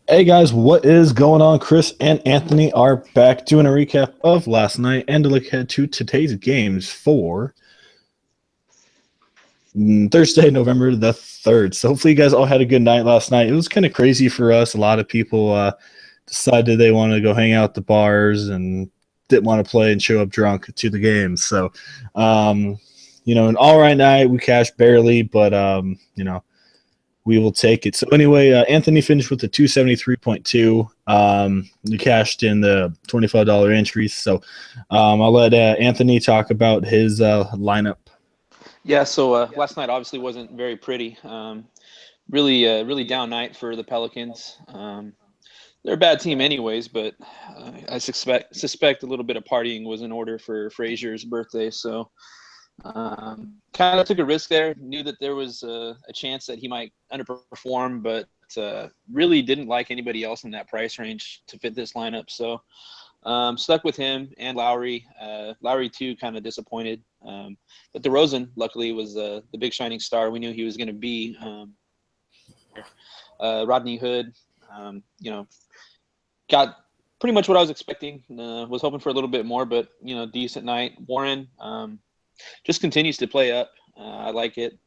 Hey guys, what is going on? Chris and Anthony are back doing a recap of last night and to look ahead to today's games for Thursday, November the 3rd. So hopefully you guys all had a good night last night. It was kind of crazy for us. A lot of people decided they wanted to go hang out at the bars and didn't want to play and show up drunk to the games. So, an all right night. We cashed barely, but, we will take it. So anyway, Anthony finished with the 273.2. You cashed in the $25 entries. So I'll let Anthony talk about his lineup. Yeah, so last night obviously wasn't very pretty. Really down night for the Pelicans. They're a bad team anyways, but I suspect a little bit of partying was in order for Frazier's birthday. So kind of took a risk there. Knew that there was a chance that he might underperform, but really didn't like anybody else in that price range to fit this lineup. So stuck with him and Lowry. Lowry too, kind of disappointed. But DeRozan, luckily, was the big shining star. We knew he was going to be. Rodney Hood, got pretty much what I was expecting. Was hoping for a little bit more, but decent night. Warren just continues to play up. I like it.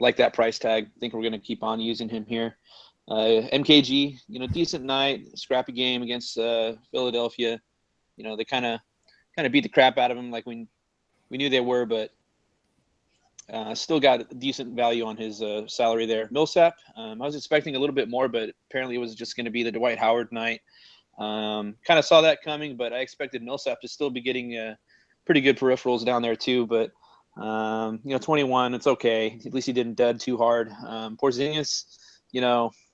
Like that price tag. Think we're going to keep on using him here. MKG, decent night, scrappy game against Philadelphia. They kind of beat the crap out of him like we knew they were, but still got decent value on his salary there. Millsap, I was expecting a little bit more, but apparently it was just going to be the Dwight Howard night. Kind of saw that coming, but I expected Millsap to still be getting pretty good peripherals down there too. But 21, it's okay. At least he didn't dud too hard. Porzingis,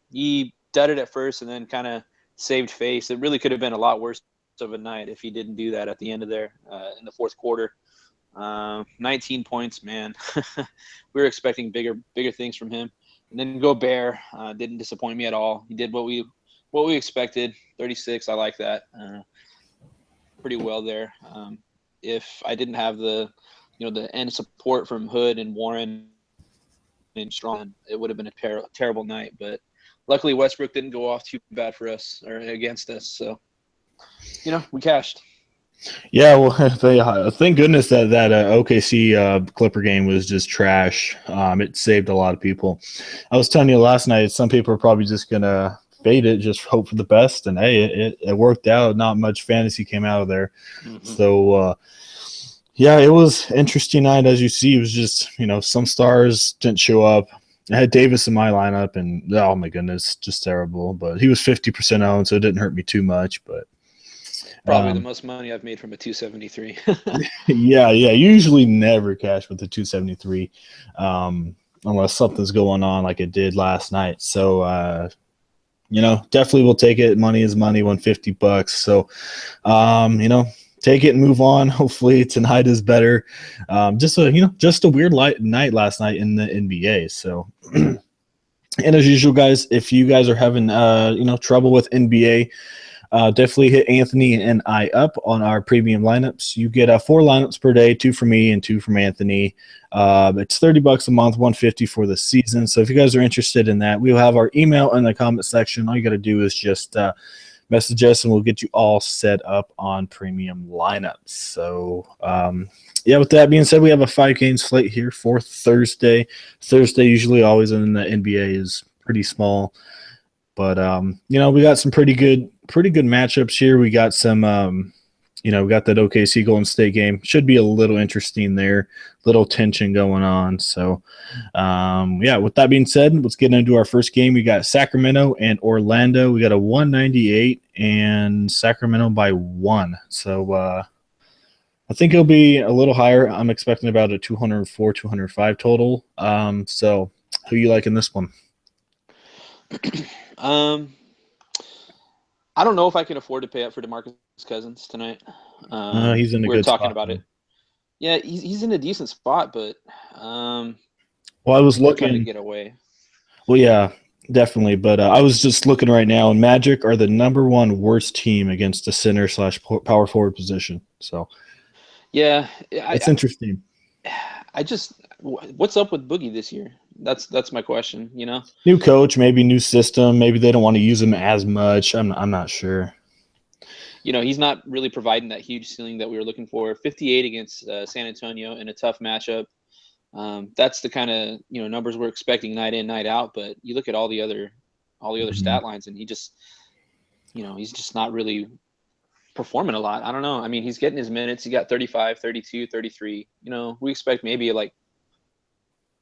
he dudded at first and then kind of saved face. It really could have been a lot worse of a night if he didn't do that at the end of there in the fourth quarter. 19 points, man. We were expecting bigger things from him. And then Gobert didn't disappoint me at all. He did what we expected. 36, I like that. Pretty well there. If I didn't have the end support from Hood and Warren and Strong, it would have been a terrible night. But luckily Westbrook didn't go off too bad for us or against us. So, we cashed. Yeah, well, thank goodness that OKC Clipper game was just trash. It saved a lot of people. I was telling you last night, some people are probably just going to fade it, just hope for the best. And, hey, it worked out. Not much fantasy came out of there. Mm-hmm. So, yeah, it was interesting night. As you see, it was just, some stars didn't show up. I had Davis in my lineup, and, oh, my goodness, just terrible. But he was 50% owned, so it didn't hurt me too much. But probably the most money I've made from a 273. Yeah. Usually never cash with the 273 unless something's going on like it did last night. So, definitely we'll take it. Money is money, $150. So, take it and move on. Hopefully tonight is better. Just a weird night last night in the NBA. So, and as usual, guys, if you guys are having trouble with NBA, definitely hit Anthony and I up on our premium lineups. You get 4 lineups per day, 2 from me and 2 from Anthony. It's $30 a month, $150 for the season. So if you guys are interested in that, we'll have our email in the comment section. All you got to do is just message us and we'll get you all set up on premium lineups. So, with that being said, we have a 5-game slate here for Thursday. Thursday usually always in the NBA is pretty small. But, we got some pretty good matchups here. We got some, we got that OKC Golden State game. Should be a little interesting there, little tension going on. So, with that being said, let's get into our first game. We got Sacramento and Orlando. We got a 198 and Sacramento by 1. So, I think it'll be a little higher. I'm expecting about a 204, 205 total. So, who you like in this one? I don't know if I can afford to pay up for DeMarcus Cousins tonight. He's in a good spot. We're talking about it. Yeah, he's in a decent spot, but I was looking to get away. Well, yeah, definitely. But I was just looking right now, and Magic are the number 1 worst team against the center/power forward position. So, yeah, it's interesting. What's up with Boogie this year? That's my question. New coach, maybe new system. Maybe they don't want to use him as much. I'm not sure. He's not really providing that huge ceiling that we were looking for. 58 against San Antonio in a tough matchup. That's the kind of numbers we're expecting night in, night out. But you look at all the other stat lines, and he's just not really performing a lot. I don't know. I mean, he's getting his minutes. He got 35, 32, 33. We expect maybe like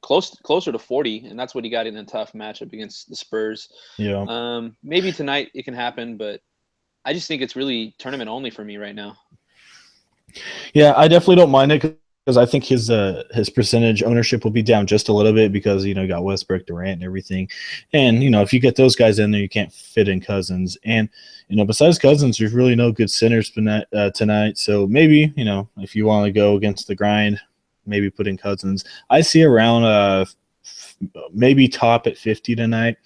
closer to 40, and that's what he got in a tough matchup against the Spurs. Yeah. Maybe tonight it can happen, but I just think it's really tournament only for me right now. Yeah, I definitely don't mind it because I think his percentage ownership will be down just a little bit because you got Westbrook, Durant, and everything, and if you get those guys in there, you can't fit in Cousins, and besides Cousins, there's really no good centers tonight. So maybe if you want to go against the grind, maybe put in Cousins. I see around maybe top at 50 tonight.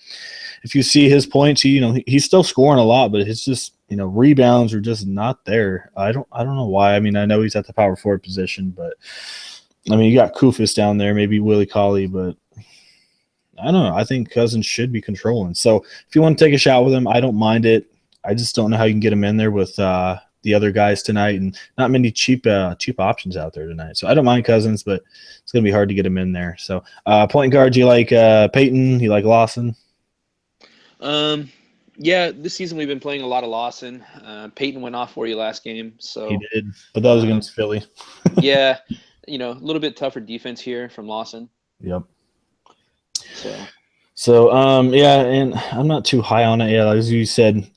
If you see his points, he's still scoring a lot, but it's just rebounds are just not there. I don't know why. I mean, I know he's at the power forward position, but I mean, you got Kufis down there, maybe Willie Cauley, but I don't know. I think Cousins should be controlling. So if you want to take a shot with him, I don't mind it. I just don't know how you can get him in there with the other guys tonight, and not many cheap options out there tonight. So I don't mind Cousins, but it's going to be hard to get him in there. So point guard, do you like Peyton? You like Lawson? Yeah, this season we've been playing a lot of Lawson. Peyton went off for you last game, so he did, but that was against Philly. Yeah, a little bit tougher defense here from Lawson. Yep. So yeah, and I'm not too high on it. Yeah, as you said,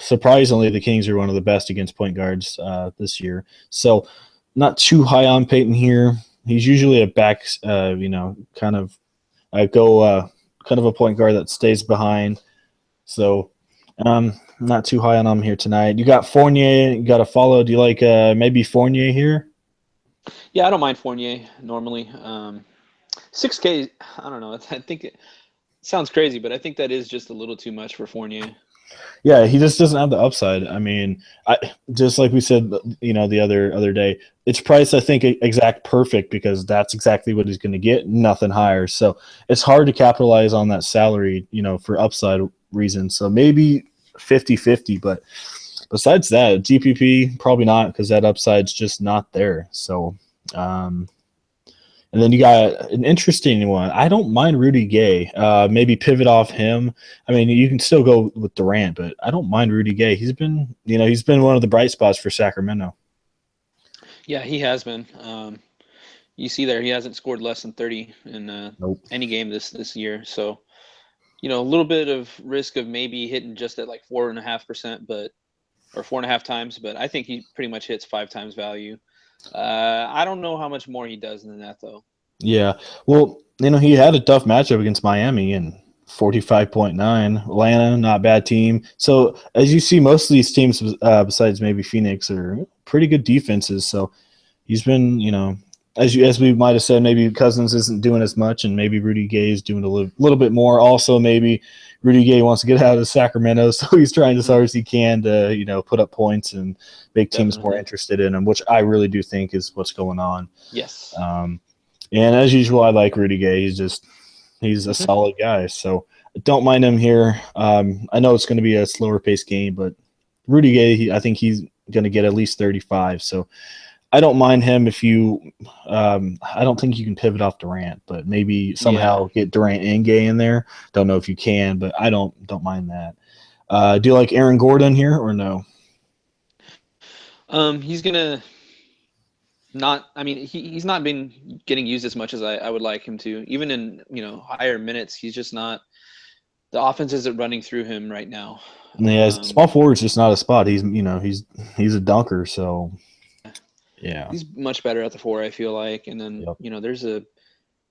surprisingly, the Kings are one of the best against point guards this year. So not too high on Peyton here. He's usually a back, kind of a point guard that stays behind. So not too high on him here tonight. You got Fournier. You got to follow. Do you like maybe Fournier here? Yeah, I don't mind Fournier normally. 6K, I don't know. I think it sounds crazy, but I think that is just a little too much for Fournier. Yeah, he just doesn't have the upside. I mean, just like we said, the other day, it's priced, I think, exact perfect because that's exactly what he's going to get, nothing higher. So it's hard to capitalize on that salary, for upside reasons. So maybe 50-50, but besides that, GPP, probably not because that upside's just not there. So, and then you got an interesting one. I don't mind Rudy Gay. Maybe pivot off him. I mean, you can still go with Durant, but I don't mind Rudy Gay. He's been one of the bright spots for Sacramento. Yeah, he has been. You see there, he hasn't scored less than 30 in any game this year. So, a little bit of risk of maybe hitting just at like 4.5%, or 4.5 times, but I think he pretty much hits 5 times value. I don't know how much more he does than that, though. Yeah. Well, he had a tough matchup against Miami and 45.9. Atlanta, not bad team. So, as you see, most of these teams, besides maybe Phoenix, are pretty good defenses. So, he's been, as we might have said, maybe Cousins isn't doing as much, and maybe Rudy Gay is doing a little bit more. Also, maybe Rudy Gay wants to get out of Sacramento, so he's trying as hard as he can to, put up points and make teams more interested in him, which I really do think is what's going on. Yes. And as usual, I like Rudy Gay. He's a solid guy, so I don't mind him here. I know it's going to be a slower paced game, but Rudy Gay, I think he's going to get at least 35. So I don't mind him if you. I don't think you can pivot off Durant, but maybe somehow get Durant and Gay in there. Don't know if you can, but I don't mind that. Do you like Aaron Gordon here or no? He's gonna not. I mean, he's not been getting used as much as I would like him to. Even in higher minutes, he's just not. The offense isn't running through him right now. Yeah, small forward's just not a spot. He's a dunker, so. Yeah, he's much better at the 4, I feel like, and then there's a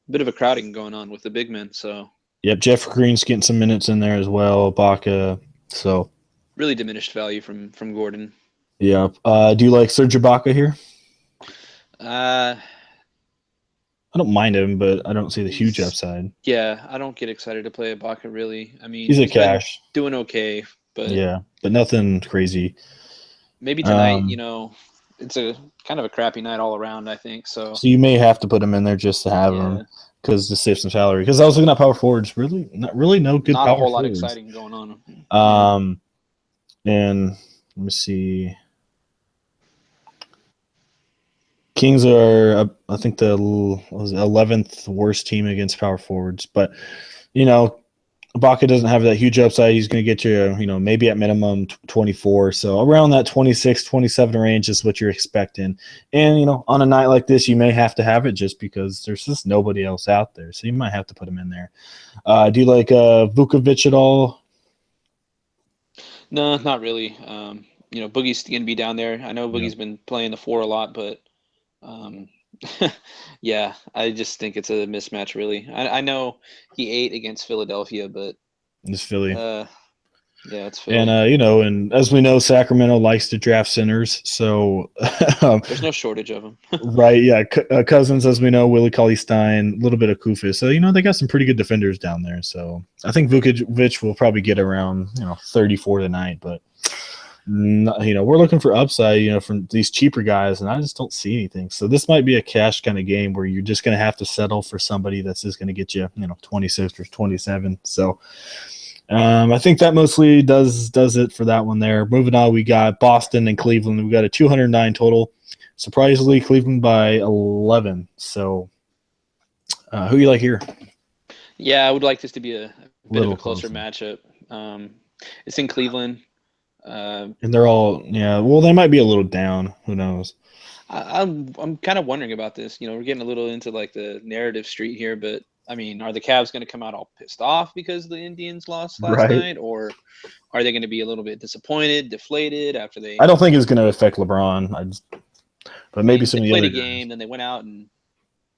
bit of a crowding going on with the big men. So Jeff Green's getting some minutes in there as well. Ibaka, so really diminished value from Gordon. Yeah. Do you like Serge Ibaka here? I don't mind him, but I don't see the huge upside. Yeah, I don't get excited to play Ibaka really. I mean, he's a cash, doing okay, but but nothing crazy. Maybe tonight, it's a kind of a crappy night all around, I think. So you may have to put him in there just to have him. because to save some salary. Because I was looking at power forwards, really no good Not power a whole lot forwards. exciting going on. And let me see. Kings are, I think, the 11th worst team against power forwards. But, Ibaka doesn't have that huge upside. He's going to get you, maybe at minimum 24. So around that 26, 27 range is what you're expecting. And, on a night like this, you may have to have it just because there's just nobody else out there. So you might have to put him in there. Do you like Vukovic at all? No, not really. Boogie's going to be down there. I know Boogie's been playing the 4 a lot, but yeah, I just think it's a mismatch, really. I know he ate against Philadelphia, but It's Philly. Yeah, it's Philly. And and as we know, Sacramento likes to draft centers, so there's no shortage of them. Right? Yeah, Cousins, as we know, Willie Cauley-Stein, a little bit of Kufis. So they got some pretty good defenders down there. So I think Vukovic will probably get around 34 tonight, but we're looking for upside, from these cheaper guys, and I just don't see anything. So this might be a cash kind of game where you're just going to have to settle for somebody that's just going to get you, 26 or 27. So I think that mostly does it for that one there. Moving on, we got Boston and Cleveland. We got a 209 total. Surprisingly, Cleveland by 11. So who you like here? Yeah, I would like this to be a bit of a closer closer matchup. It's in Cleveland. And they're all, they might be a little down. Who knows? I'm kind of wondering about this. We're getting a little into like the narrative street here, but I mean, are the Cavs going to come out all pissed off because the Indians lost last night, or are they going to be a little bit disappointed, deflated after they? I don't think it's going to affect LeBron. But maybe some of the other guys. They played a game, then they went out and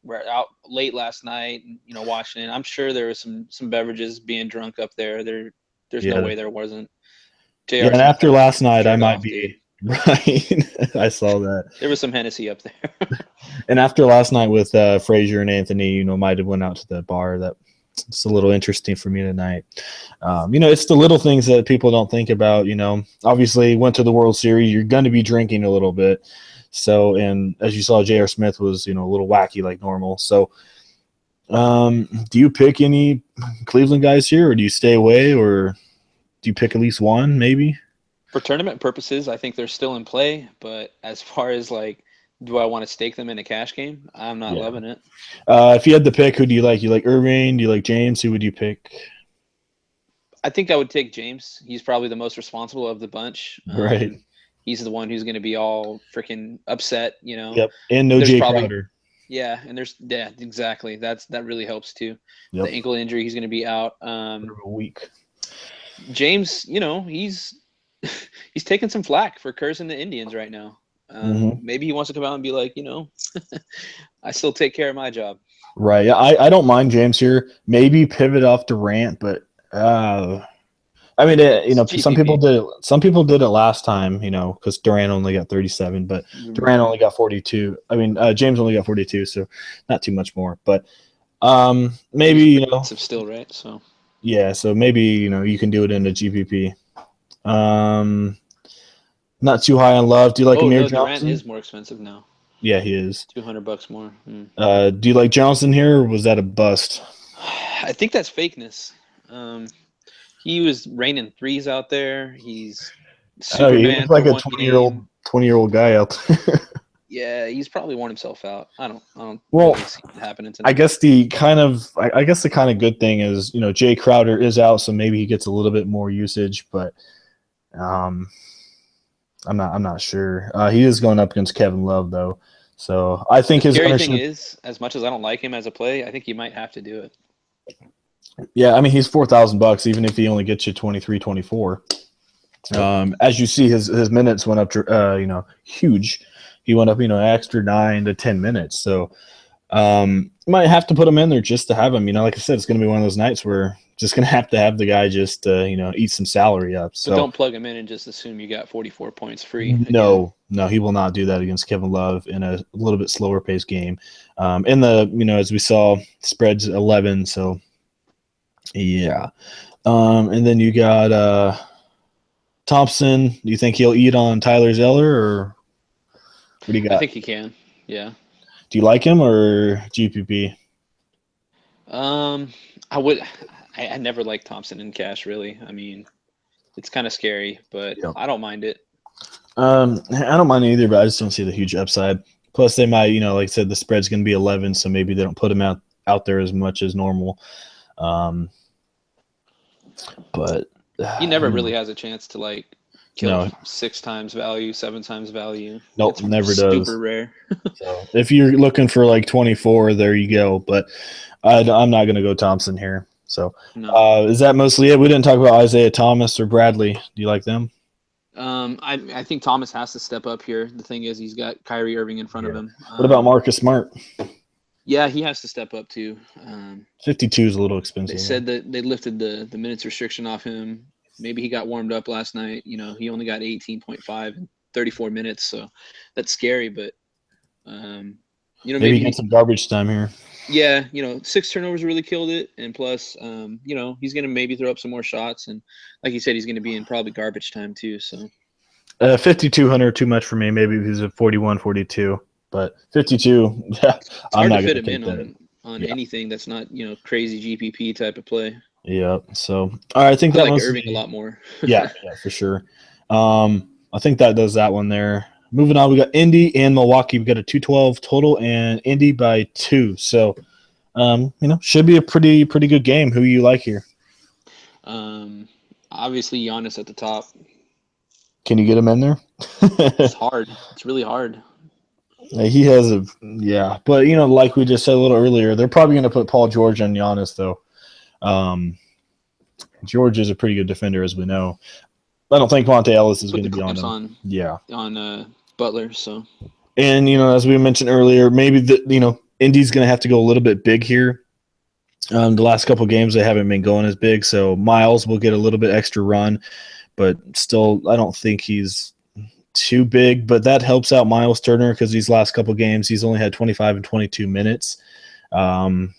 were out late last night, and watching it. I'm sure there was some beverages being drunk up there. There's no way there wasn't. And after last night, I might be right. I saw that there was some Hennessy up there. And after last night with Frazier and Anthony, might have went out to the bar. It's a little interesting for me tonight. It's the little things that people don't think about. Obviously went to the World Series. You're going to be drinking a little bit. So, and as you saw, J.R. Smith was, a little wacky like normal. So, do you pick any Cleveland guys here, or do you stay away, or do you pick at least one, maybe? For tournament purposes, I think they're still in play. But as far as do I want to stake them in a cash game? I'm not loving it. If you had to pick, who do you like? You like Irving? Do you like James? Who would you pick? I think I would take James. He's probably the most responsible of the bunch. Right. He's the one who's going to be all freaking upset, Yep. And no Jay Crowder. Yeah, and exactly. That really helps too. Yep. The ankle injury, he's going to be out. A week. James, he's taking some flack for cursing the Indians right now. Maybe he wants to come out and be like, I still take care of my job. Right. I don't mind James here. Maybe pivot off Durant, but I mean, some people did. Some people did it last time, because Durant only got 37, but Durant only got 42. I mean, James only got 42, so not too much more. But maybe still right. So yeah, so maybe you can do it in a GPP. Not too high on Love. Do you like Amir Johnson? Durant is more expensive now. Yeah, he is. $200 more. Do you like Johnson here, or was that a bust? I think that's fakeness. He was raining threes out there. He's Superman. He looks like a 20-year-old guy out there. Yeah, he's probably worn himself out. I don't well, really see it happening tonight. I guess the kind of good thing is, Jay Crowder is out, so maybe he gets a little bit more usage, but I'm not sure. He is going up against Kevin Love though. So I think his scary thing is, as much as I don't like him as a play, I think he might have to do it. Yeah, I mean, he's $4,000 even if he only gets you 23, 24. As you see, his minutes went up, huge. He went up, extra 9 to 10 minutes. So might have to put him in there just to have him. Like I said, it's going to be one of those nights where just going to have the guy just, eat some salary up. So but don't plug him in and just assume you got 44 points free. No, he will not do that against Kevin Love in a little bit slower paced game. In the, as we saw, spreads 11. So yeah. And then you got Thompson. Do you think he'll eat on Tyler Zeller, or what do you got? I think he can. Yeah. Do you like him or GPP? I would. I never liked Thompson in cash, really. I mean, it's kind of scary, but Yeah. I don't mind it. I don't mind either, but I just don't see the huge upside. Plus, they might, like I said, the spread's going to be 11, so maybe they don't put him out there as much as normal. But He never really has a chance to like kill No. 6 times value, 7 times value. Nope, It's never super does. rare. So if you're looking for like 24, there you go. But I'm not going to go Thompson here. So No. is that mostly it? We didn't talk about Isaiah Thomas or Bradley. Do you like them? I think Thomas has to step up here. The thing is, he's got Kyrie Irving in front of him. What about Marcus Smart? Yeah, he has to step up too. 52 is a little expensive. They said that they lifted the minutes restriction off him. Maybe he got warmed up last night. He only got 18.5 in 34 minutes, so that's scary. But maybe get some garbage time here. Yeah, 6 turnovers really killed it, and plus, he's gonna maybe throw up some more shots, and like you said, he's gonna be in probably garbage time too. So 5,200 too much for me. Maybe he's a 41, 42, but 52. Yeah, it's hard to fit him in on anything that's not crazy GPP type of play. Yeah. So all right, I think that like Irving a lot more. yeah, for sure. I think that does that one there. Moving on, we got Indy and Milwaukee. We got a 212 total and Indy by 2. So, should be a pretty good game. Who you like here? Obviously Giannis at the top. Can you get him in there? It's hard. It's really hard. He has but like we just said a little earlier, they're probably going to put Paul George on Giannis though. George is a pretty good defender, as we know. I don't think Monte Ellis is going to be on him. On Butler. So, and as we mentioned earlier, maybe Indy's going to have to go a little bit big here. The last couple of games they haven't been going as big, so Miles will get a little bit extra run, but still, I don't think he's too big. But that helps out Miles Turner because these last couple of games he's only had 25 and 22 minutes. And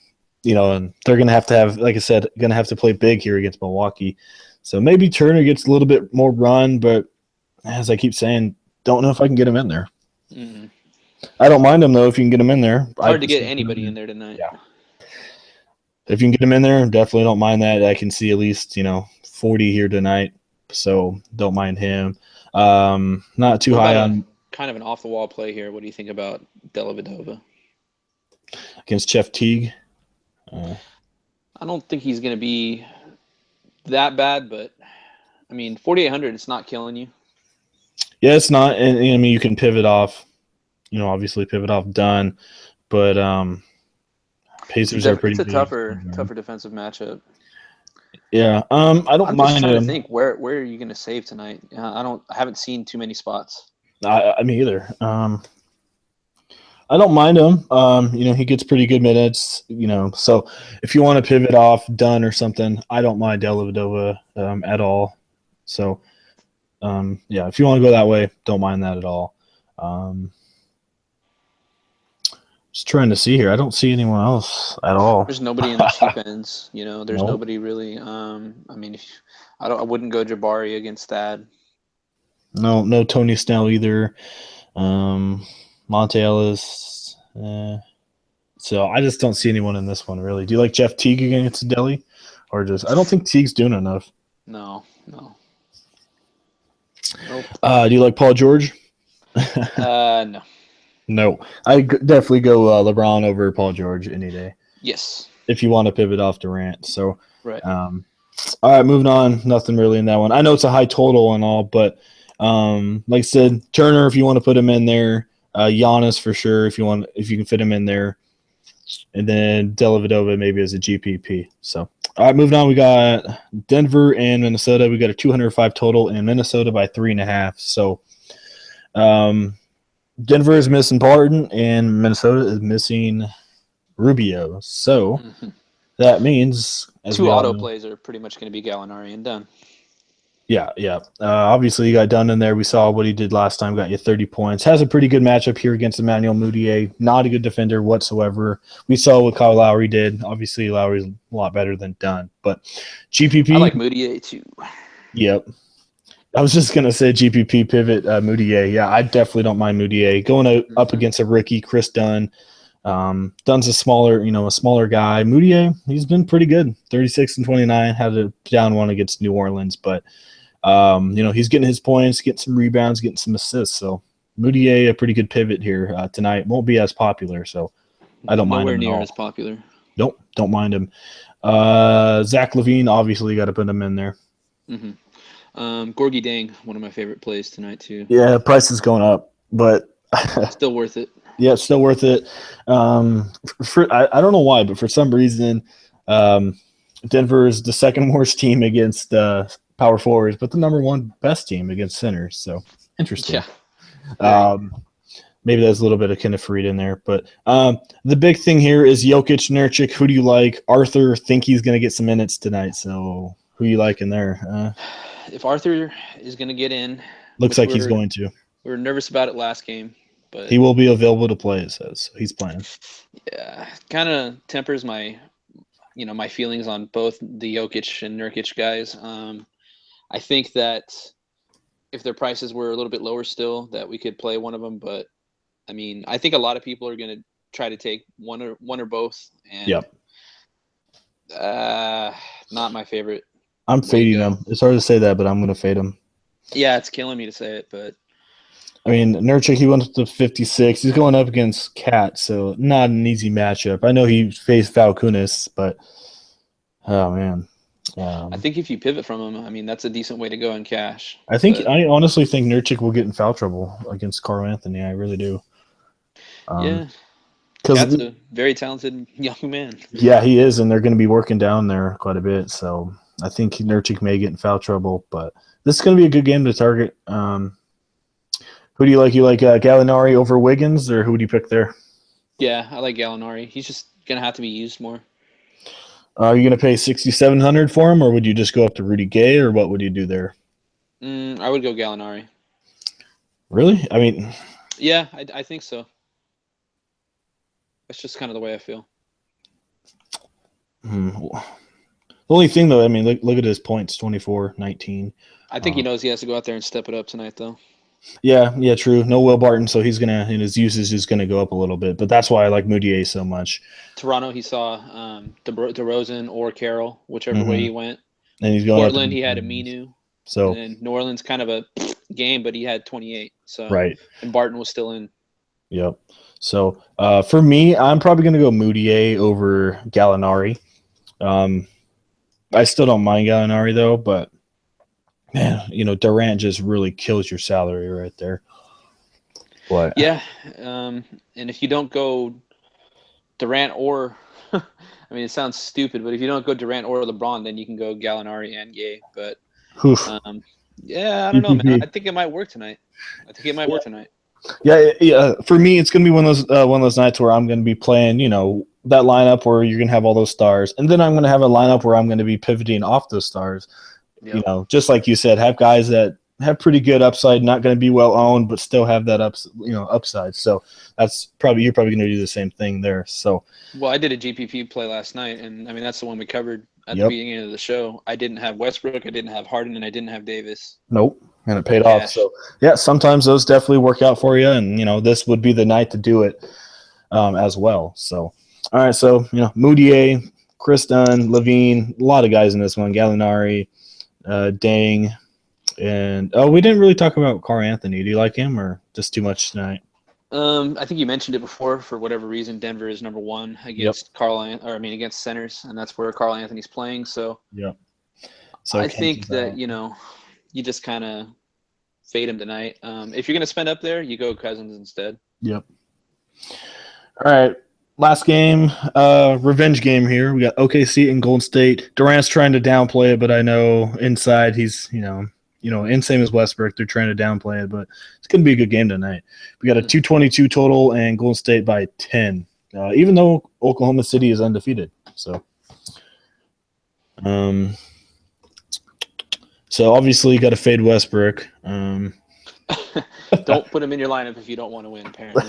they're going to have, like I said, going to have to play big here against Milwaukee. So maybe Turner gets a little bit more run, but as I keep saying, don't know if I can get him in there. Mm-hmm. I don't mind him, though, if you can get him in there. It's hard to get anybody in there tonight. Yeah. If you can get him in there, definitely don't mind that. I can see at least, 40 here tonight, so don't mind him. Not too high on. Kind of an off-the-wall play here. What do you think about Dellavedova? Against Jeff Teague? I don't think he's going to be that bad, but, 4,800, it's not killing you. Yeah, it's not. And you can pivot off, obviously pivot off done. But Pacers are pretty It's a tougher defensive matchup. Yeah. I don't mind I'm trying to think where are you going to save tonight? I haven't seen too many spots. I mean either. I don't mind him. He gets pretty good minutes, so if you want to pivot off Dunn or something, I don't mind Dellavedova at all. So, if you want to go that way, don't mind that at all. Just trying to see here. I don't see anyone else at all. There's nobody in the cheap ends. There's nobody really. I wouldn't go Jabari against that. No Tony Snell either. Monte Ellis. So I just don't see anyone in this one really. Do you like Jeff Teague against Delhi, or just? I don't think Teague's doing enough. No. Nope. Do you like Paul George? No. No, I definitely go LeBron over Paul George any day. Yes. If you want to pivot off Durant. So, right. All right, moving on. Nothing really in that one. I know it's a high total and all, but like I said, Turner, if you want to put him in there, Giannis for sure, if you can fit him in there, and then Dellavedova maybe as a GPP. So, all right, moving on. We got Denver and Minnesota. We got a 205 total, and Minnesota by 3.5. So, Denver is missing Barton, and Minnesota is missing Rubio. So that means 2 auto plays are pretty much going to be Gallinari and Dunn. Yeah. Obviously, you got Dunn in there. We saw what he did last time. Got you 30 points. Has a pretty good matchup here against Emmanuel Mudiay. Not a good defender whatsoever. We saw what Kyle Lowry did. Obviously, Lowry's a lot better than Dunn. But GPP. I like Mudiay too. Yep. I was just going to say GPP pivot Mudiay. Yeah, I definitely don't mind Mudiay. Going up against a rookie, Chris Dunn, Dunn's a smaller guy. Moutier, he's been pretty good. 36-29, had a down one against New Orleans, but he's getting his points, getting some rebounds, getting some assists. So Moutier, a pretty good pivot here tonight. Won't be as popular, so I don't mind him at all. Nowhere near as popular. Nope, don't mind him. Zach LaVine, obviously, got to put him in there. Mm-hmm. Gorgie Dang, one of my favorite plays tonight too. Yeah, price is going up, but still worth it. Yeah, it's still worth it. I don't know why, but for some reason, Denver is the second worst team against power forwards, but the number one best team against centers. So interesting. Yeah. Maybe there's a little bit of Kenneth Faried in there, but the big thing here is Jokic, Nurkic. Who do you like? Arthur think he's going to get some minutes tonight, so who you like in there? If Arthur is going to get in, looks like he's going to. We were nervous about it last game, but he will be available to play. It says he's playing. Yeah, kind of tempers my feelings on both the Jokic and Nurkic guys. I think that if their prices were a little bit lower still, that we could play one of them. But I mean, I think a lot of people are going to try to take one or both. And yep. Not my favorite. I'm fading him. It's hard to say that, but I'm going to fade him. Yeah, it's killing me to say it, but I mean, Nurkic, he went up to 56. He's going up against Cat, so not an easy matchup. I know he faced Valkunis, but oh man. I think if you pivot from him, I mean, that's a decent way to go in cash. I honestly think Nurkic will get in foul trouble against Carl Anthony. I really do. Yeah. Cat's a very talented young man. Yeah, he is, and they're going to be working down there quite a bit. So I think Nurkic may get in foul trouble, but this is going to be a good game to target. Who do you like? You like Gallinari over Wiggins, or who would you pick there? Yeah, I like Gallinari. He's just going to have to be used more. Are you going to pay $6,700 for him, or would you just go up to Rudy Gay, or what would you do there? I would go Gallinari. Really? I mean, yeah, I think so. That's just kind of the way I feel. The only thing, though, I mean, look at his points, 24, 19. I think he knows he has to go out there and step it up tonight, though. Yeah, true. No Will Barton, so he's gonna, and his usage is gonna go up a little bit. But that's why I like Moutier so much. Toronto, he saw DeRozan or Carroll, whichever way he went. And he's going Portland, he had Aminu. So and New Orleans, kind of a game, but he had 28. So right, and Barton was still in. Yep. So for me, I'm probably gonna go Moutier over Gallinari. I still don't mind Gallinari though, but. Man, Durant just really kills your salary right there. But yeah, and if you don't go Durant or, I mean, it sounds stupid, but if you don't go Durant or LeBron, then you can go Gallinari and Gay. But yeah, I don't know, man. I think it might work tonight. Yeah. For me, it's gonna be one of those nights where I'm gonna be playing, that lineup where you're gonna have all those stars, and then I'm gonna have a lineup where I'm gonna be pivoting off those stars. Yep. Just like you said, have guys that have pretty good upside, not going to be well owned, but still have that upside. So you're probably going to do the same thing there. So, well, I did a GPP play last night, and I mean that's the one we covered at the beginning of the show. I didn't have Westbrook, I didn't have Harden, and I didn't have Davis. Nope, and it paid off. So yeah, sometimes those definitely work out for you, and this would be the night to do it as well. So, all right, so Moutier, Chris Dunn, LaVine, a lot of guys in this one, Gallinari. Dang, and we didn't really talk about Carl Anthony. Do you like him, or just too much tonight? I think you mentioned it before. For whatever reason, Denver is number one against against centers, and that's where Carl Anthony's playing. So So I think that you just kind of fade him tonight. If you're going to spend up there, you go Cousins instead. Yep. All right. Last game, revenge game here. We got OKC and Golden State. Durant's trying to downplay it, but I know inside he's, and same as Westbrook, they're trying to downplay it, but it's going to be a good game tonight. We got a 222 total and Golden State by 10, even though Oklahoma City is undefeated. So obviously you got to fade Westbrook. Don't put him in your lineup if you don't want to win, apparently.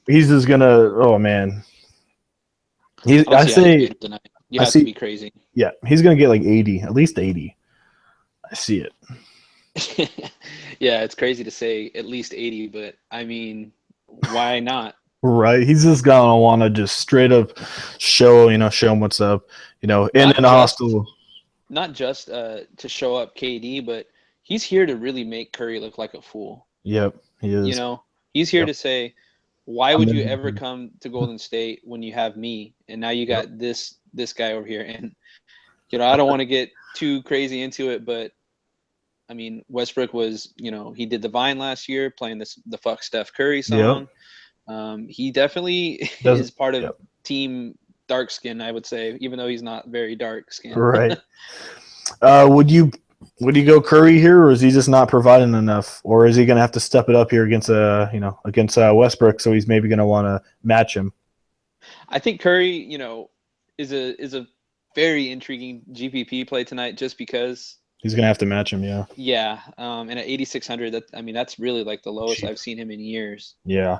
He's just going to – oh, man. You have to be crazy. Yeah, he's going to get like 80, at least 80. I see it. Yeah, it's crazy to say at least 80, but, I mean, why not? Right. He's just gonna want to just straight up show him what's up, in a hostile. Not just to show up KD, but he's here to really make Curry look like a fool. Yep, he is. He's here Yep. to say, why would you ever come to Golden State when you have me? And now you got this guy over here. And, I don't want to get too crazy into it, but I mean, Westbrook was, he did the Vine last year playing the Fuck Steph Curry song. Yep. He definitely is part of team dark skin, I would say, even though he's not very dark skinned. Right. Would you go Curry here, or is he just not providing enough, or is he going to have to step it up here against Westbrook? So he's maybe going to want to match him. I think Curry, is a very intriguing GPP play tonight, just because he's going to have to match him. Yeah. Yeah. And at 8,600, that's really like the lowest I've seen him in years. Yeah.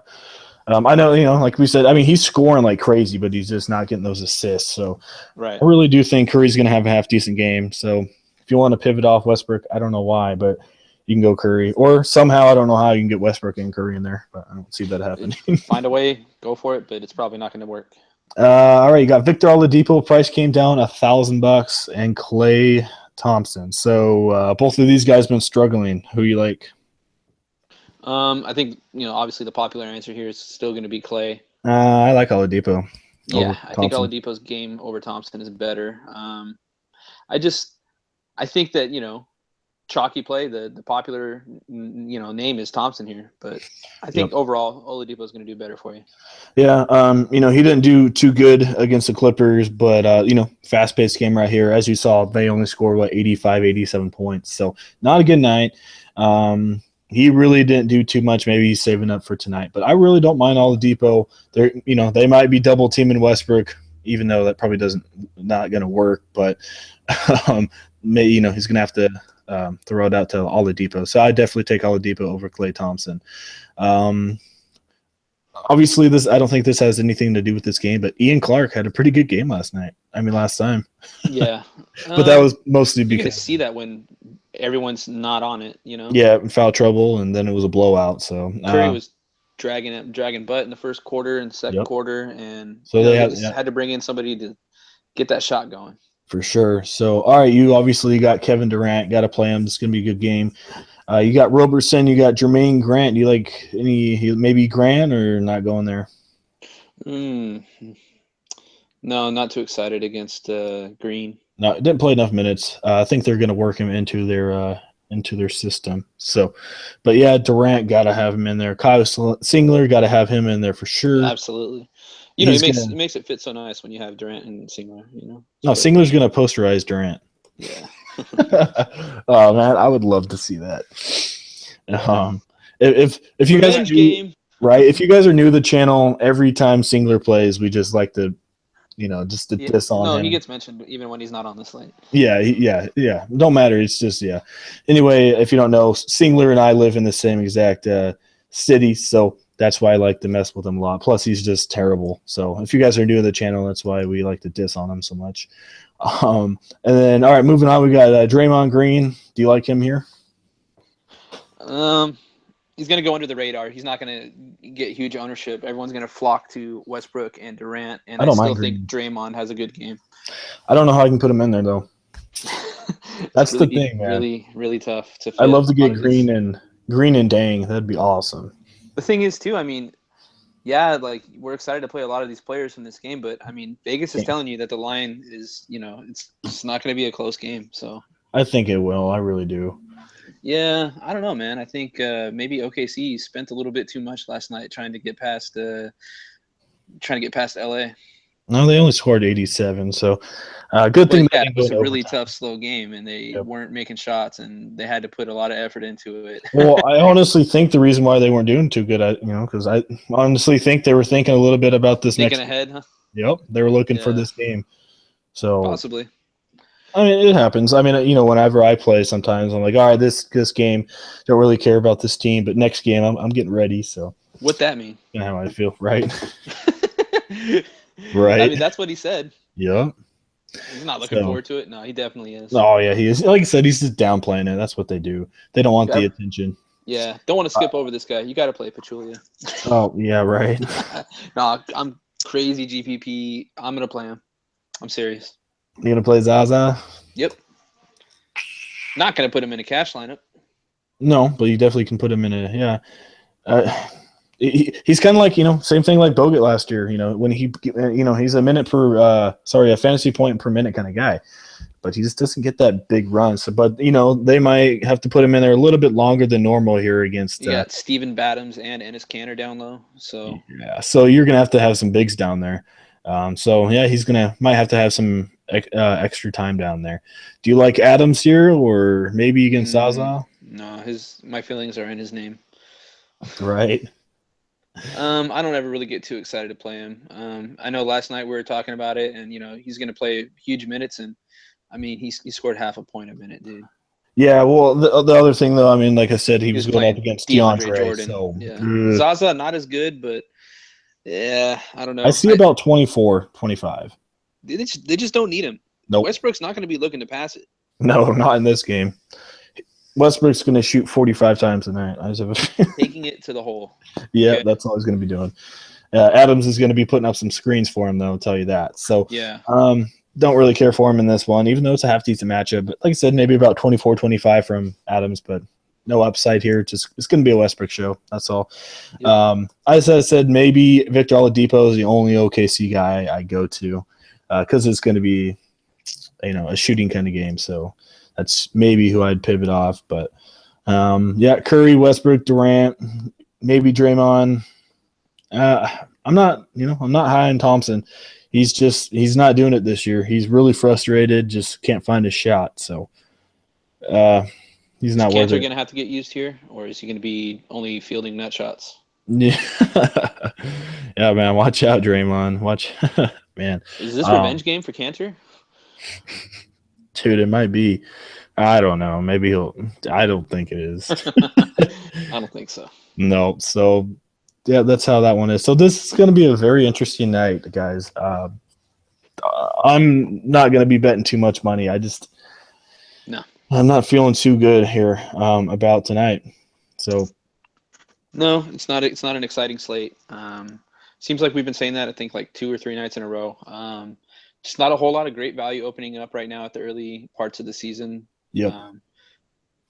I know, like we said, I mean, he's scoring like crazy, but he's just not getting those assists. So right. I really do think Curry's going to have a half-decent game. So if you want to pivot off Westbrook, I don't know why, but you can go Curry. Or somehow, I don't know how you can get Westbrook and Curry in there, but I don't see that happening. Find a way, go for it, but it's probably not going to work. All right, you got Victor Oladipo. Price came down $1,000, and Klay Thompson. So both of these guys been struggling. Who you like? I think, obviously the popular answer here is still going to be Klay. I like Oladipo. Yeah, I think Oladipo's game over Thompson is better. I think that, chalky play, the popular, name is Thompson here. But I think overall Oladipo's going to do better for you. Yeah, he didn't do too good against the Clippers, but, fast-paced game right here. As you saw, they only scored, 85, 87 points. So not a good night. He really didn't do too much. Maybe he's saving up for tonight. But I really don't mind Oladipo. They might be double teaming Westbrook, even though that probably not going to work. But he's going to have to throw it out to Oladipo. So I definitely take Oladipo over Klay Thompson. Obviously, I don't think this has anything to do with this game, but Ian Clark had a pretty good game last time. Yeah. But that was mostly because you can see that when everyone's not on it, Yeah, foul trouble, and then it was a blowout. So Curry was dragging butt in the first quarter and second quarter, and so they had to bring in somebody to get that shot going. For sure. So, all right, you obviously got Kevin Durant, got to play him. It's going to be a good game. You got Robertson, you got Jermaine Grant. Do you like maybe Grant, or not going there? No, not too excited against Green. No, didn't play enough minutes. I think they're going to work him into their system. So, but yeah, Durant got to have him in there. Kyle Singler got to have him in there for sure. Absolutely. It makes it fit so nice when you have Durant and Singler. No, Singler's going to posterize Durant. Yeah. Oh man, I would love to see that. If you guys are new, right, if you guys are new to the channel, every time Singler plays, we just like to, just to diss on him. No, he gets mentioned even when he's not on the slate. Yeah. Don't matter. It's just Anyway, if you don't know, Singler and I live in the same exact city, so that's why I like to mess with him a lot. Plus, he's just terrible. So if you guys are new to the channel, that's why we like to diss on him so much. And then, all right, moving on, we got Draymond Green. Do you like him here? He's going to go under the radar. He's not going to get huge ownership. Everyone's going to flock to Westbrook and Durant, and I still think Draymond has a good game. I don't know how I can put him in there, though. That's the thing, man. Really, really tough to fit. I'd love to get Green and Dang. That'd be awesome. The thing is, too, we're excited to play a lot of these players from this game, but, Vegas is telling you that the line is, it's not going to be a close game, so. I think it will. I really do. Yeah, I don't know, man. I think maybe OKC spent a little bit too much last night trying to get past LA. No, they only scored 87, so good thing. Yeah, it was a really tough, slow game, and they weren't making shots, and they had to put a lot of effort into it. Well, I honestly think the reason why they weren't doing too good, because I honestly think they were thinking a little bit about this thinking ahead, huh? Yep, they were looking for this game. So possibly. It happens. Whenever I play, sometimes I'm like, all right, this game, don't really care about this team, but next game, I'm getting ready. So what's that mean? You know how I feel, right? Right. That's what he said. Yeah. He's not looking forward to it. No, he definitely is. Oh yeah, he is. Like I said, he's just downplaying it. That's what they do. They don't want the attention. Yeah, don't want to skip over this guy. You got to play Pachulia. Oh, yeah, right. No, I'm crazy GPP. I'm going to play him. I'm serious. You going to play Zaza? Yep. Not going to put him in a cash lineup. No, but you definitely can put him in a, yeah. He's kind of like, same thing like Bogut last year, when he's a fantasy point per minute kind of guy, but he just doesn't get that big run. So, but, they might have to put him in there a little bit longer than normal here against. You got Steven Badams and Ennis Cantor down low. So, yeah, so you're going to have some bigs down there. So, yeah, might have to have some extra time down there. Do you like Adams here or maybe against Zaza? No, my feelings are in his name. Right. I don't ever really get too excited to play him. I know last night we were talking about it, and he's going to play huge minutes, and I mean he scored half a point a minute, dude. Yeah, well, the other thing though, I mean, like I said, he was going up against DeAndre Jordan. So yeah. Zaza not as good, but yeah, I don't know. I see about 24, 25. They just don't need him. Nope. Westbrook's not going to be looking to pass it. No, not in this game. Westbrook's going to shoot 45 times a night. Taking it to the hole. Yeah, okay. That's all he's going to be doing. Adams is going to be putting up some screens for him, though, I'll tell you that. So, yeah. Don't really care for him in this one, even though it's a half-decent matchup. But like I said, maybe about 24-25 from Adams, but no upside here. It's going to be a Westbrook show. That's all. Yep. As I said, maybe Victor Oladipo is the only OKC guy I go to because it's going to be, a shooting kind of game. So that's maybe who I'd pivot off. But, Curry, Westbrook, Durant, maybe Draymond. I'm not high on Thompson. He's not doing it this year. He's really frustrated, just can't find a shot. So he's not worth it. Is Cantor going to have to get used here, or is he going to be only fielding nut shots? Yeah. Yeah, man, watch out, Draymond. Watch, man. Is this revenge game for Cantor? Dude, it might be. I don't know. Maybe I don't think it is. I don't think so. No. So, yeah, that's how that one is. So this is going to be a very interesting night, guys. I'm not going to be betting too much money. I'm not feeling too good here about tonight. So. No, it's not an exciting slate. Seems like we've been saying that, I think, like 2 or 3 nights in a row. Just not a whole lot of great value opening up right now at the early parts of the season. Yep.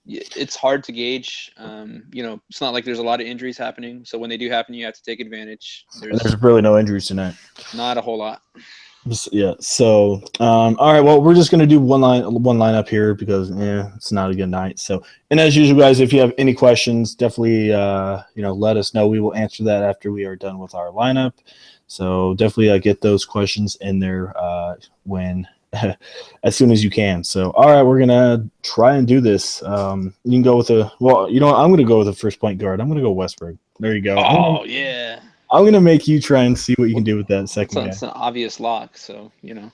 It's hard to gauge. It's not like there's a lot of injuries happening. So when they do happen, you have to take advantage. There's really no injuries tonight. Not a whole lot. Yeah. So, all right. Well, we're just gonna do one line up here because it's not a good night. So, and as usual, guys, if you have any questions, definitely let us know. We will answer that after we are done with our lineup. So definitely get those questions in there when as soon as you can. So, all right, we're gonna try and do this. You can go with I'm gonna go with the first point guard. I'm gonna go Westbrook. There you go. Oh yeah. I'm going to make you try and see what you can do with that second guy. It's an obvious lock, so, So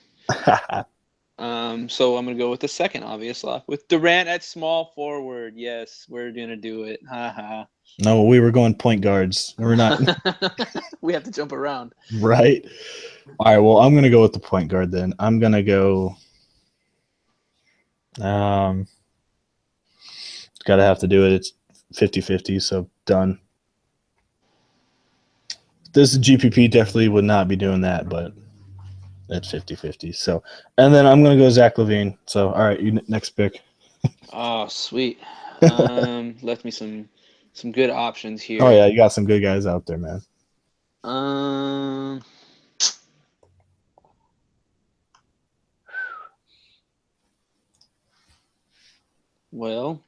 I'm going to go with the second obvious lock with Durant at small forward. Yes, we're going to do it. Ha. No, we were going point guards. We're not. We have to jump around. Right. All right, well, I'm going to go with the point guard then. I'm going to go got to have to do it. It's 50-50, so done. This GPP definitely would not be doing that, but it's 50-50. So, and then I'm going to go Zach LaVine. So, all right, you next pick. Oh, sweet. Left me some good options here. Oh, yeah, you got some good guys out there, man. Well,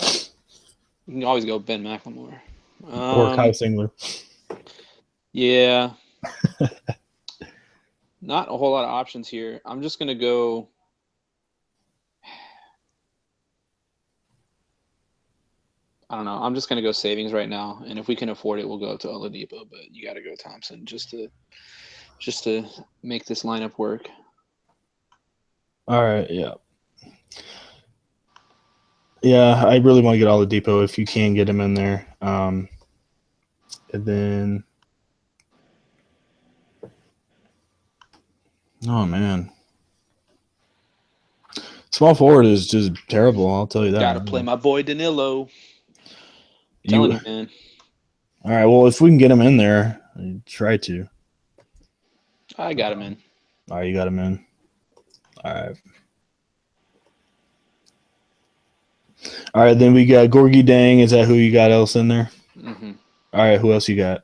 you can always go Ben McLemore. Or Kyle Singler. Yeah. Not a whole lot of options here. I'm just going to go. I don't know. I'm just going to go savings right now. And if we can afford it, we'll go to Oladipo. But you got to go Thompson just to make this lineup work. All right. Yeah. Yeah, I really want to get Oladipo if you can get him in there. And then. Oh, man. Small forward is just terrible, I'll tell you that. Got to play my boy Danilo. Telling you, man. All right. Well, if we can get him in there, try to. I got him in. All right, you got him in. All right. All right, then we got Gorgie Dang. Is that who you got else in there? Mm-hmm. All right, who else you got?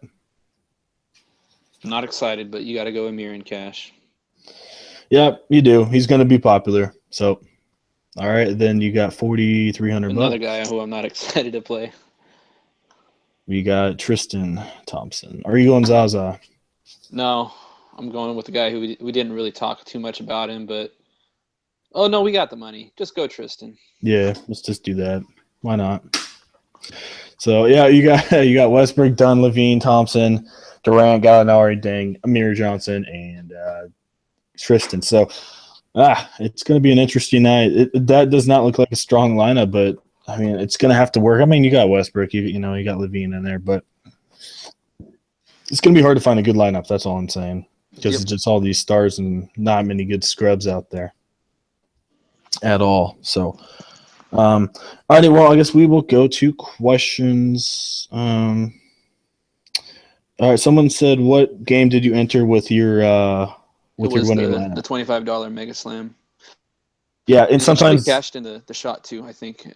Not excited, but you got to go Amir in cash. Yep, you do. He's going to be popular. So, all right, then you got $4,300. Another guy who I'm not excited to play. We got Tristan Thompson. Are you going Zaza? No, I'm going with the guy who we didn't really talk too much about him, but oh no, we got the money. Just go Tristan. Yeah, let's just do that. Why not? So yeah, you got Westbrook, Dunn, Levine, Thompson, Durant, Gallinari, Dang, Amir Johnson, and Tristan. So it's going to be an interesting night. That does not look like a strong lineup, but I mean, it's going to have to work. I mean, you got Westbrook, you got Levine in there, but it's going to be hard to find a good lineup. That's all I'm saying, because it's just all these stars and not many good scrubs out there at all. So, all right. Well, I guess we will go to questions. All right. Someone said, "What game did you enter with your winning lineup?" The $25 Mega Slam. Yeah, and sometimes cashed in the shot too. I think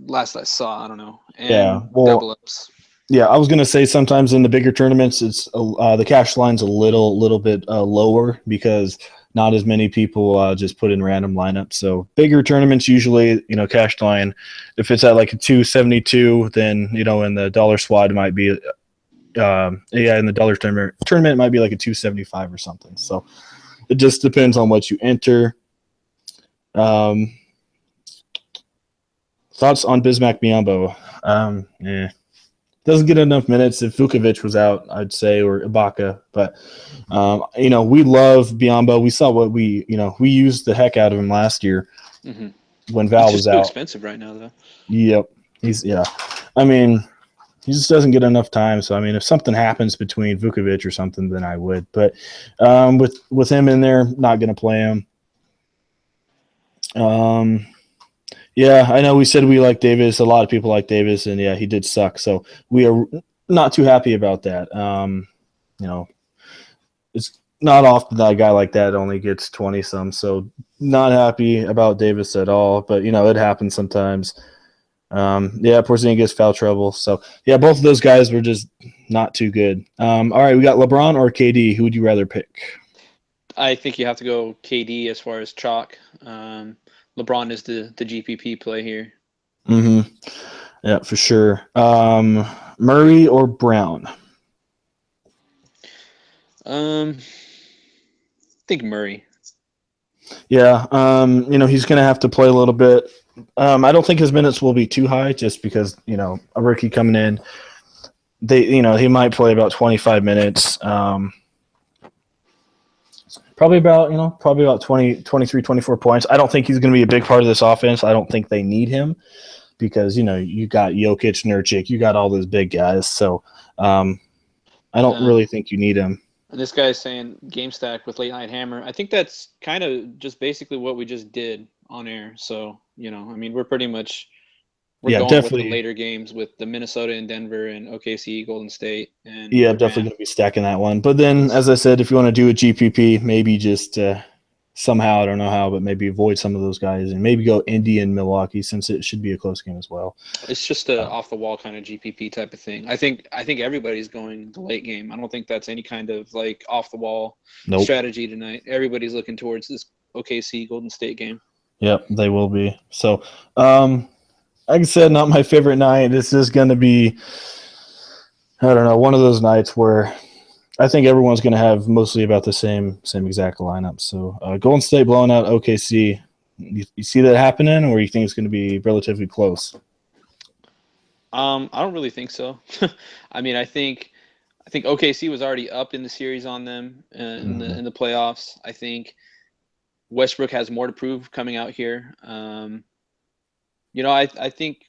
last I saw, I don't know. And double ups. Yeah, I was gonna say sometimes in the bigger tournaments, it's the cash line's a little bit lower because not as many people just put in random lineups. So bigger tournaments usually, cash line, if it's at like a 272, then in the dollar squad it might be, in the dollar tournament it might be like a 275 or something. So it just depends on what you enter. Thoughts on Bismack Biyombo? Doesn't get enough minutes. If Vukovic was out, I'd say, or Ibaka. But, we love Biyombo. We saw what we used the heck out of him last year when Val was out. He's too expensive right now, though. Yep. I mean, he just doesn't get enough time. So, I mean, if something happens between Vukovic or something, then I would. But with him in there, not going to play him. Yeah, I know we said we like Davis. A lot of people like Davis, and yeah, he did suck. So we are not too happy about that. It's not often that a guy like that only gets 20-some. So not happy about Davis at all. But, it happens sometimes. Porzingis foul trouble. So, yeah, both of those guys were just not too good. All right, we got LeBron or KD. Who would you rather pick? I think you have to go KD as far as chalk. LeBron is the GPP play here. Mm-hmm. Yeah, for sure. Murray or Brown? I think Murray. Yeah, he's going to have to play a little bit. I don't think his minutes will be too high just because, a rookie coming in, he might play about 25 minutes. Probably about 20, 23, 24 points. I don't think he's going to be a big part of this offense. I don't think they need him because, you got Jokic, Nurkic, you got all those big guys. So I don't really think you need him. And this guy's saying game stack with Late Night Hammer. I think that's kind of just basically what we just did on air. So, we're pretty much going definitely with the later games with the Minnesota and Denver and OKC, Golden State. And yeah, definitely going to be stacking that one. But then, as I said, if you want to do a GPP, maybe just somehow, I don't know how, but maybe avoid some of those guys and maybe go Indy and Milwaukee since it should be a close game as well. It's just a off-the-wall kind of GPP type of thing. I think everybody's going the late game. I don't think that's any kind of like off-the-wall strategy tonight. Everybody's looking towards this OKC Golden State game. Yep, they will be. So, like I said, not my favorite night. This is going to be, I don't know, one of those nights where I think everyone's going to have mostly about the same exact lineup. So Golden State blowing out OKC. You see that happening, or you think it's going to be relatively close? I don't really think so. I mean, I think OKC was already up in the series on them in the playoffs. I think Westbrook has more to prove coming out here. I think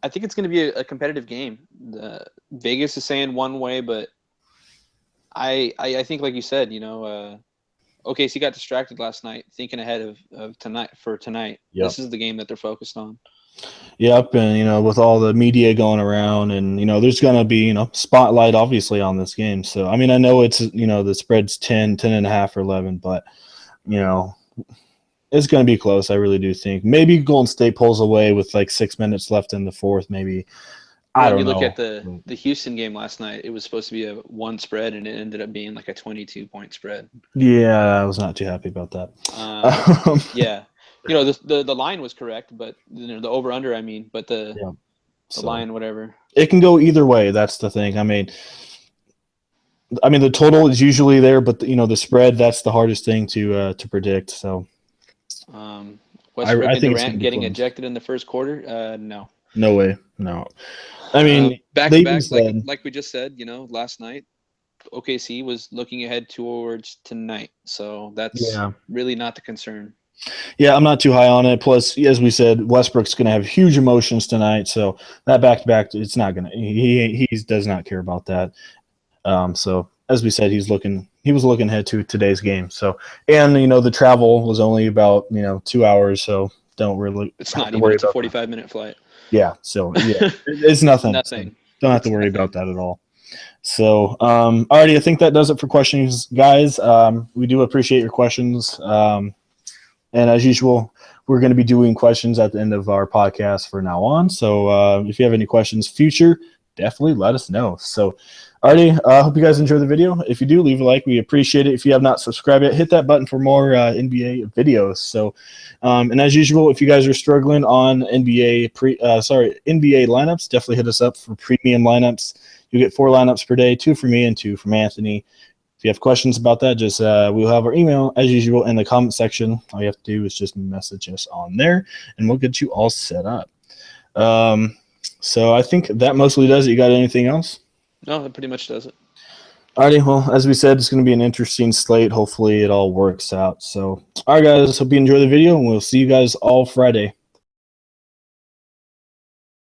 it's going to be a competitive game. Vegas is saying one way, but I think, like you said, OKC got distracted last night, thinking ahead of tonight. Yep. This is the game that they're focused on. Yep, and with all the media going around, and there's gonna be spotlight obviously on this game. So I mean, I know it's the spread's 10.5 or 11, but you know it's gonna be close. I really do think maybe Golden State pulls away with like 6 minutes left in the fourth. Maybe I When you don't look know. at the Houston game last night, it was supposed to be a one spread, and it ended up being like a 22-point spread. Yeah, I was not too happy about that. Yeah, the line was correct, but the over under. I mean, but the line, whatever. It can go either way. That's the thing. I mean, the total is usually there, but the spread, that's the hardest thing to predict. So, Westbrook I and think it's Durant gonna be getting close. ejected in the first quarter? No. No way. No. I mean, back they to back, said, like we just said, last night, OKC was looking ahead towards tonight, so that's really not the concern. Yeah, I'm not too high on it. Plus, as we said, Westbrook's going to have huge emotions tonight, so that back-to-back, it's not going to. He does not care about that. So as we said, he was looking ahead to today's game. So, and the travel was only about 2 hours, so don't really. It's not even. It's a 45-minute flight. Yeah, so it's nothing. Nothing. So don't have to worry about that at all. So, alrighty, I think that does it for questions, guys. We do appreciate your questions. And as usual, we're going to be doing questions at the end of our podcast from now on. So if you have any questions future, definitely let us know. So, alrighty, I hope you guys enjoy the video. If you do, leave a like. We appreciate it. If you have not subscribed yet, hit that button for more NBA videos. So, and as usual, if you guys are struggling on NBA lineups, definitely hit us up for premium lineups. You get 4 lineups per day, 2 for me and 2 from Anthony. If you have questions about that, just we'll have our email as usual in the comment section. All you have to do is just message us on there, and we'll get you all set up. So I think that mostly does it. You got anything else? No, that pretty much does it. Alrighty, well, as we said, it's going to be an interesting slate. Hopefully it all works out. So, all right, guys, hope you enjoy the video, and we'll see you guys all Friday.